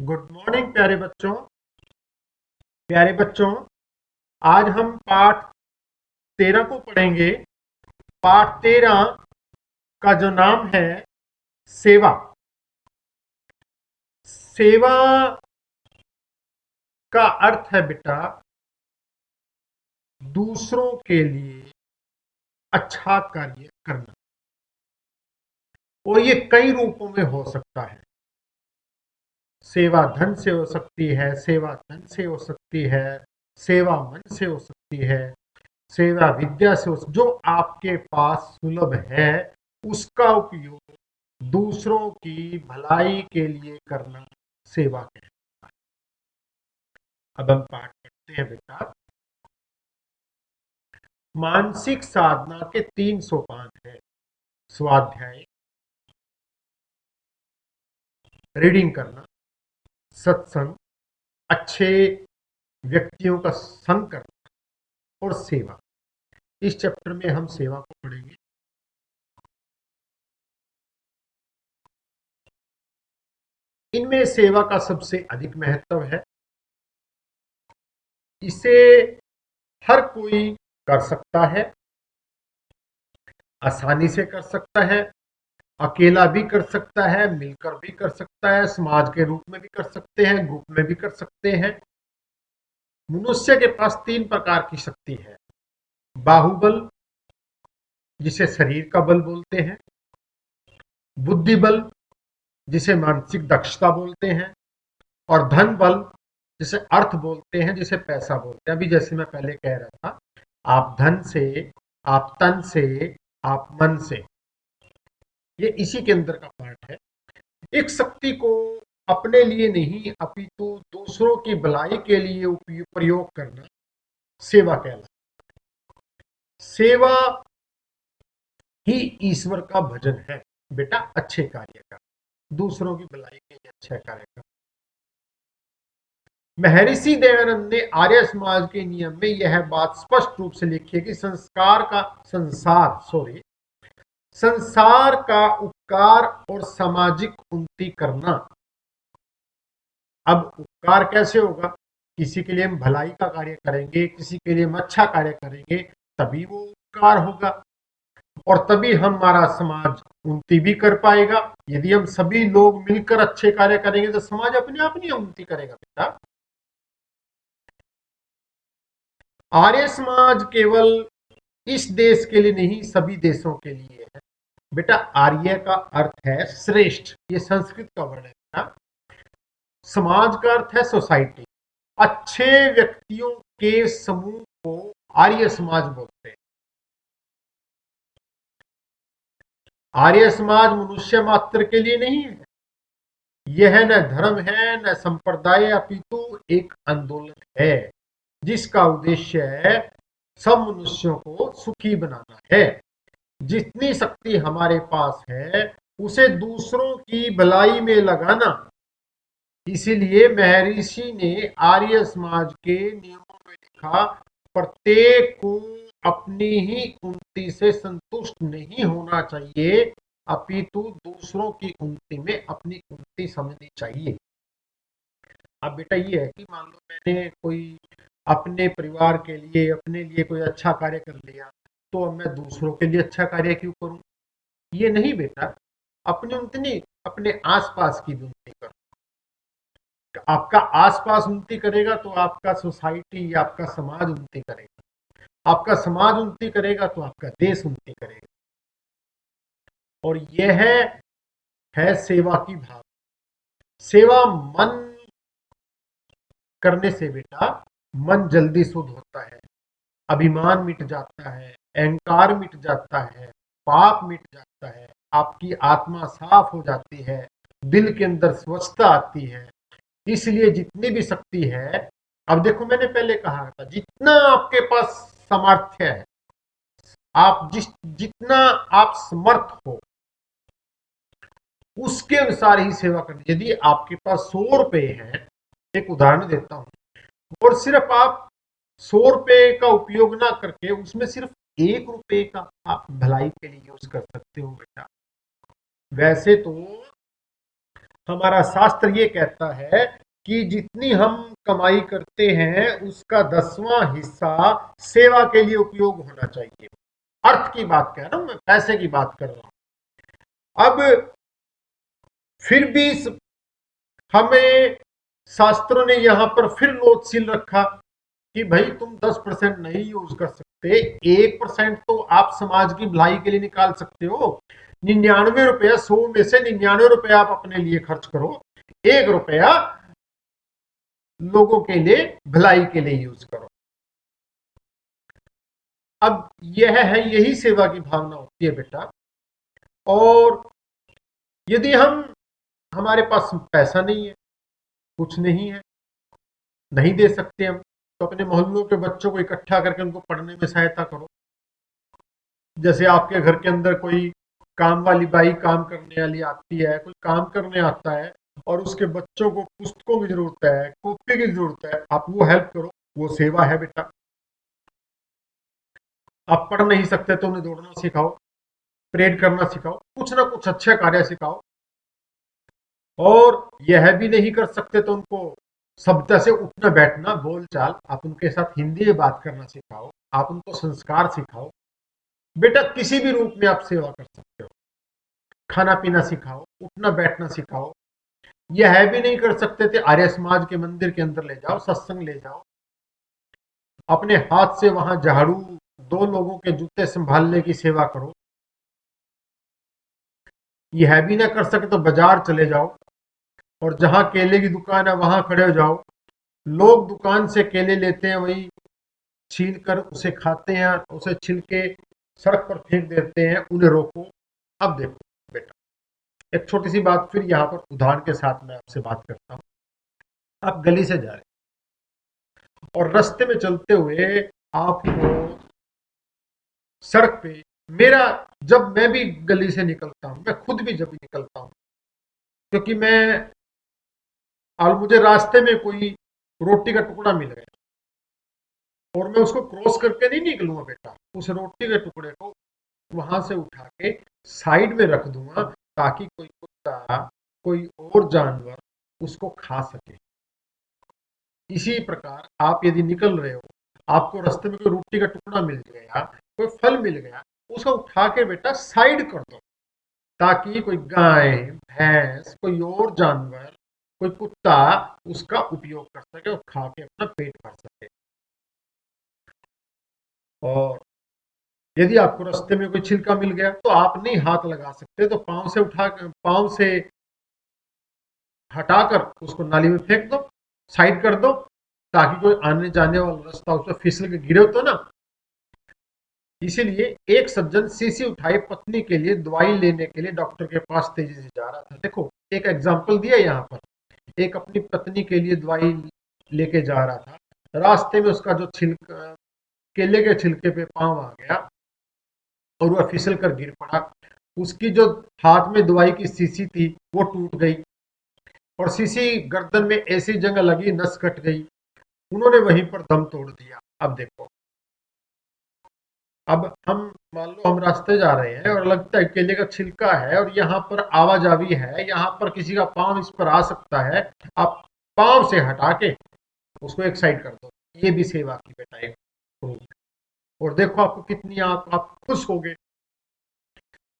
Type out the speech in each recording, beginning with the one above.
Good morning प्यारे बच्चों। आज हम पाठ 13 को पढ़ेंगे। पाठ 13 का जो नाम है सेवा। सेवा का अर्थ है बेटा दूसरों के लिए अच्छा कार्य करना। और ये कई रूपों में हो सकता है। सेवा धन से हो सकती है, सेवा तन से हो सकती है, सेवा मन से हो सकती है, सेवा विद्या से जो आपके पास सुलभ है उसका उपयोग दूसरों की भलाई के लिए करना सेवा कहलाता है। अब हम पाठ पढ़ते हैं बेटा। मानसिक साधना के 3 सोपान है। स्वाध्याय, रीडिंग करना, सत्संग, अच्छे व्यक्तियों का संग करना और सेवा। इस चैप्टर में हम सेवा को पढ़ेंगे। इनमें सेवा का सबसे अधिक महत्व है। इसे हर कोई कर सकता है, आसानी से कर सकता है, अकेला भी कर सकता है, मिलकर भी कर सकता है, समाज के रूप में भी कर सकते हैं, ग्रुप में भी कर सकते हैं। मनुष्य के पास 3 प्रकार की शक्ति है। बाहुबल, जिसे शरीर का बल बोलते हैं, बुद्धि बल, जिसे मानसिक दक्षता बोलते हैं, और धन बल, जिसे अर्थ बोलते हैं, जिसे पैसा बोलते हैं। अभी जैसे मैं पहले कह रहा था, आप धन से, आप तन से, आप मन से, ये इसी के अंदर का पार्ट है। एक शक्ति को अपने लिए नहीं अपितु दूसरों की भलाई के लिए प्रयोग करना सेवा कहलाता है। सेवा ही ईश्वर का भजन है बेटा। अच्छे कार्य का, दूसरों की भलाई के लिए अच्छा कार्य का। महर्षि दयानंद ने आर्य समाज के नियम में यह बात स्पष्ट रूप से लिखी है कि संसार का उपकार और सामाजिक उन्नति करना। अब उपकार कैसे होगा? किसी के लिए हम भलाई का कार्य करेंगे, किसी के लिए हम अच्छा कार्य करेंगे, तभी वो उपकार होगा और तभी हमारा समाज उन्नति भी कर पाएगा। यदि हम सभी लोग मिलकर अच्छे कार्य करेंगे तो समाज अपने आप नहीं उन्नति करेगा बेटा। आर्य समाज केवल इस देश के लिए नहीं, सभी देशों के लिए है बेटा। आर्य का अर्थ है श्रेष्ठ, ये संस्कृत का वर्ड है बेटा। समाज का अर्थ है सोसाइटी। अच्छे व्यक्तियों के समूह को आर्य समाज बोलते हैं। आर्य समाज मनुष्य मात्र के लिए नहीं है। यह न धर्म है न संप्रदाय, अपितु एक आंदोलन है जिसका उद्देश्य है सब मनुष्यों को सुखी बनाना है। जितनी शक्ति हमारे पास है उसे दूसरों की भलाई में लगाना। इसीलिए महर्षि ने आर्य समाज के नियमों में लिखा, प्रत्येक को अपनी ही उन्नति से संतुष्ट नहीं होना चाहिए, अपितु दूसरों की उन्नति में अपनी उन्नति समझनी चाहिए। अब बेटा ये है कि मान लो मैंने कोई अपने परिवार के लिए, अपने लिए कोई अच्छा कार्य कर लिया, तो अब मैं दूसरों के लिए अच्छा कार्य क्यों करूं? ये नहीं बेटा। अपनी उन्नति नहीं, अपने आसपास की उन्नति करो। आपका आसपास उन्नति करेगा तो आपका सोसाइटी, आपका समाज उन्नति करेगा। आपका समाज उन्नति करेगा तो आपका देश उन्नति करेगा। और यह है सेवा की भाव। सेवा मन करने से बेटा मन जल्दी शुद्ध होता है, अभिमान मिट जाता है, अहंकार मिट जाता है, पाप मिट जाता है, आपकी आत्मा साफ हो जाती है, दिल के अंदर स्वच्छता आती है। इसलिए जितनी भी शक्ति है, अब देखो मैंने पहले कहा था, जितना आपके पास सामर्थ्य है, आप जितना आप समर्थ हो उसके अनुसार ही सेवा करनी। यदि आपके पास 100 रुपए है, एक उदाहरण देता हूं, और सिर्फ आप 100 रुपए का उपयोग ना करके उसमें सिर्फ 1 रुपए का आप भलाई के लिए यूज कर सकते हो बेटा। वैसे तो हमारा शास्त्र ये कहता है कि जितनी हम कमाई करते हैं उसका 10वां हिस्सा सेवा के लिए उपयोग होना चाहिए। अर्थ की बात कह रहा हूं मैं, पैसे की बात कर रहा हूं। अब फिर भी हमें शास्त्रों ने यहां पर फिर नोट सील रखा कि भाई तुम 10% नहीं यूज कर सकते, 1% तो आप समाज की भलाई के लिए निकाल सकते हो। 99 रुपया 100 में से 99 रुपया आप अपने लिए खर्च करो, 1 रुपया लोगों के लिए भलाई के लिए यूज करो। अब यह है, यही सेवा की भावना होती है बेटा। और यदि हमारे पास पैसा नहीं है, कुछ नहीं है, नहीं दे सकते हम, तो अपने मोहल्लों के बच्चों को इकट्ठा करके उनको पढ़ने में सहायता करो। जैसे आपके घर के अंदर कोई काम वाली बाई काम करने वाली आती है, कोई काम करने आता है और उसके बच्चों को पुस्तकों की जरूरत है, कॉपी की जरूरत है, आप वो हेल्प करो, वो सेवा है बेटा। आप पढ़ नहीं सकते तो उन्हें दौड़ना सिखाओ, परेड करना सिखाओ, कुछ ना कुछ अच्छे कार्य सिखाओ। और यह भी नहीं कर सकते तो उनको शब्द से उठना बैठना, बोल चाल, आप उनके साथ हिंदी में बात करना सिखाओ, आप उनको संस्कार सिखाओ। बेटा किसी भी रूप में आप सेवा कर सकते हो। खाना पीना सिखाओ, उठना बैठना सिखाओ। यह भी नहीं कर सकते थे, आर्य समाज के मंदिर के अंदर ले जाओ, सत्संग ले जाओ, अपने हाथ से वहां झाड़ू, 2 लोगों के जूते संभालने की सेवा करो। यह भी ना कर सके तो बाजार चले जाओ और जहां केले की दुकान है वहां खड़े हो जाओ। लोग दुकान से केले लेते हैं, वही छील कर उसे खाते हैं, उसे छिलके सड़क पर फेंक देते हैं, उन्हें रोको। अब देखो बेटा, एक छोटी सी बात फिर यहाँ पर उदाहरण के साथ मैं आपसे बात करता हूँ। आप गली से जा रहे और रास्ते में चलते हुए आपको सड़क पे, मेरा जब मैं भी गली से निकलता हूँ, मैं खुद भी जब भी निकलता हूँ, क्योंकि मुझे रास्ते में कोई रोटी का टुकड़ा मिल गया और मैं उसको क्रॉस करके नहीं निकलूंगा बेटा, उस रोटी के टुकड़े को वहां से उठा के साइड में रख दूंगा ताकि कोई कुत्ता, कोई और जानवर उसको खा सके। इसी प्रकार आप यदि निकल रहे हो, आपको रास्ते में कोई रोटी का टुकड़ा मिल गया, कोई फल मिल गया, उसको उठा के बेटा साइड कर दो ताकि कोई गाय, भैंस, कोई और जानवर, कोई कुत्ता उसका उपयोग कर सके और खा के अपना पेट भर सके। और यदि आपको रास्ते में कोई छिलका मिल गया तो आप नहीं हाथ लगा सकते, तो पांव से हटाकर उसको नाली में फेंक दो, साइड कर दो, ताकि कोई आने जाने वाला रास्ता उस पर फिसल के गिरे तो ना। इसीलिए एक सज्जन शीशी उठाई पत्नी के लिए दवाई लेने के लिए डॉक्टर के पास तेजी से जा रहा था। देखो एक एग्जाम्पल दिया यहाँ पर, एक अपनी पत्नी के लिए दवाई लेके जा रहा था, रास्ते में उसका जो छिलका, केले के छिलके पे पांव आ गया और वह फिसल कर गिर पड़ा। उसकी जो हाथ में दवाई की शीशी थी वो टूट गई और शीशी गर्दन में ऐसी जगह लगी, नस कट गई, उन्होंने वहीं पर दम तोड़ दिया। अब देखो, अब हम मान लो हम रास्ते जा रहे हैं और लगता है केले का छिलका है और यहाँ पर आवाजावी है, यहाँ पर किसी का पांव इस पर आ सकता है, आप पांव से हटा के उसको एक साइड कर दो। ये भी सेवा की बेटा एक रूप है। और देखो आपको कितनी आप खुश हो गए।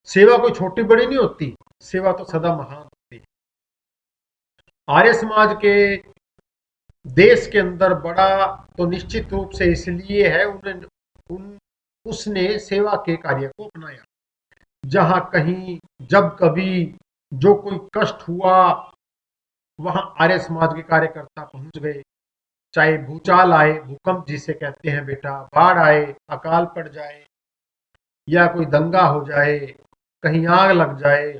सेवा कोई छोटी बड़ी नहीं होती, सेवा तो सदा महान होती है। आर्य समाज के देश के अंदर बड़ा तो निश्चित रूप से इसलिए है, उसने सेवा के कार्य को अपनाया। जहां कहीं जब कभी जो कोई कष्ट हुआ वहां आर्य समाज के कार्यकर्ता पहुंच गए। चाहे भूचाल आए, भूकंप जिसे कहते हैं बेटा, बाढ़ आए, अकाल पड़ जाए, या कोई दंगा हो जाए, कहीं आग लग जाए,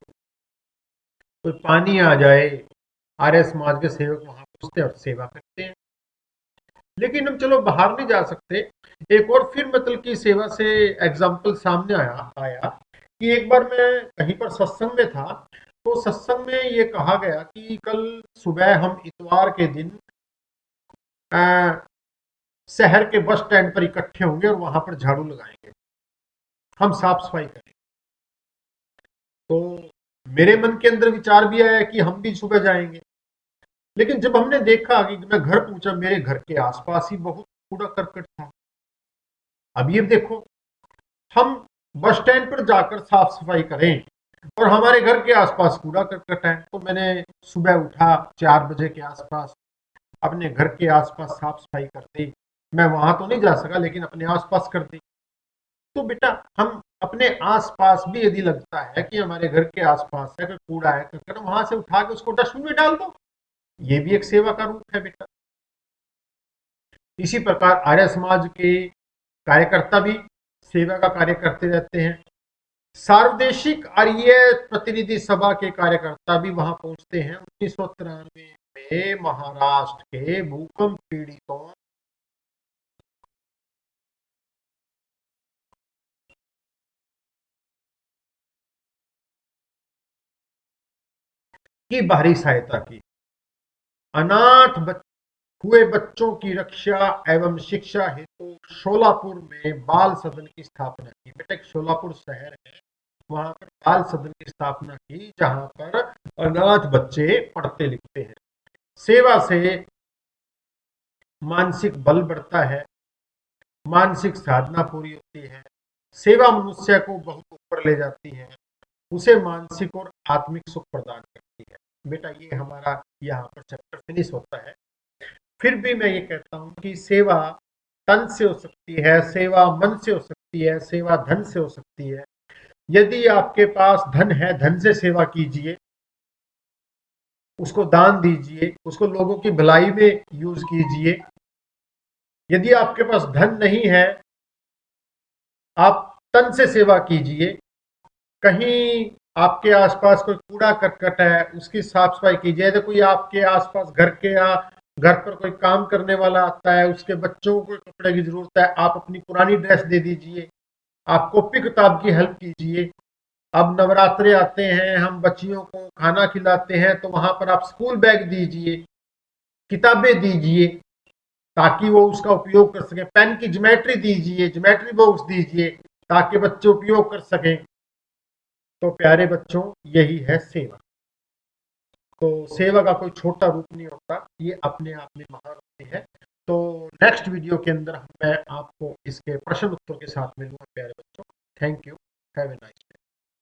कोई पानी आ जाए, आर्य समाज के सेवक वहां पहुंचते और सेवा करते हैं। लेकिन हम चलो बाहर नहीं जा सकते। एक और फिर मतलब की सेवा से एग्जाम्पल सामने आया कि एक बार मैं कहीं पर सत्संग में था, तो सत्संग में ये कहा गया कि कल सुबह हम इतवार के दिन शहर के बस स्टैंड पर इकट्ठे होंगे और वहां पर झाड़ू लगाएंगे, हम साफ सफाई करेंगे। तो मेरे मन के अंदर विचार भी आया कि हम भी सुबह जाएंगे, लेकिन जब हमने देखा कि मैं घर पहुंचा, मेरे घर के आसपास ही बहुत कूड़ा करकट था। अब ये देखो, हम बस स्टैंड पर जाकर साफ सफाई करें और हमारे घर के आसपास कूड़ा करकट है। तो मैंने सुबह उठा 4 बजे के आसपास, अपने घर के आसपास साफ सफाई कर दी। मैं वहां तो नहीं जा सका, लेकिन अपने आसपास कर दी। तो बेटा, हम अपने आसपास भी यदि लगता है कि हमारे घर के आसपास है कोई कूड़ा है करकट, वहां से उठा के उसको डस्टबिन में डाल दो। ये भी एक सेवा का रूप है बेटा। इसी प्रकार आर्य समाज के कार्यकर्ता भी सेवा का कार्य करते रहते हैं। सार्वदेशिक आर्य प्रतिनिधि सभा के कार्यकर्ता भी वहां पहुंचते हैं। 1993 में महाराष्ट्र के भूकंप पीड़ितों की भारी सहायता की। अनाथ हुए बच्चों की रक्षा एवं शिक्षा हेतु शोलापुर में बाल सदन की स्थापना की। बेटा, एक शोलापुर शहर है, वहां पर बाल सदन की स्थापना की, जहां पर अनाथ बच्चे पढ़ते लिखते हैं। सेवा से मानसिक बल बढ़ता है, मानसिक साधना पूरी होती है। सेवा मनुष्य को बहुत ऊपर ले जाती है, उसे मानसिक और आत्मिक सुख प्रदान करती है। बेटा, ये हमारा यहाँ पर चैप्टर फिनिश होता है। फिर भी मैं ये कहता हूँ कि सेवा तन से हो सकती है, सेवा मन से हो सकती है, सेवा धन से हो सकती है। यदि आपके पास धन है, धन से सेवा कीजिए, उसको दान दीजिए, उसको लोगों की भलाई में यूज कीजिए। यदि आपके पास धन नहीं है, आप तन से सेवा कीजिए। कहीं आपके आसपास कोई कूड़ा करकट है, उसकी साफ सफाई कीजिए। यदि कोई आपके आसपास घर पर कोई काम करने वाला आता है, उसके बच्चों को कपड़े की जरूरत है, आप अपनी पुरानी ड्रेस दे दीजिए। आप कॉपी किताब की हेल्प कीजिए। अब नवरात्रे आते हैं, हम बच्चियों को खाना खिलाते हैं, तो वहां पर आप स्कूल बैग दीजिए, किताबें दीजिए, ताकि वो उसका उपयोग कर सके। पेन की ज्योमेट्री दीजिए, ज्योमेट्री बॉक्स दीजिए, ताकि बच्चे उपयोग कर सकें। तो प्यारे बच्चों, यही है सेवा। तो सेवा का कोई छोटा रूप नहीं होता, ये अपने आप में महान होती है। तो नेक्स्ट वीडियो के अंदर मैं आपको इसके प्रश्न उत्तर के साथ मिलूंगा प्यारे बच्चों। Thank you. Have a nice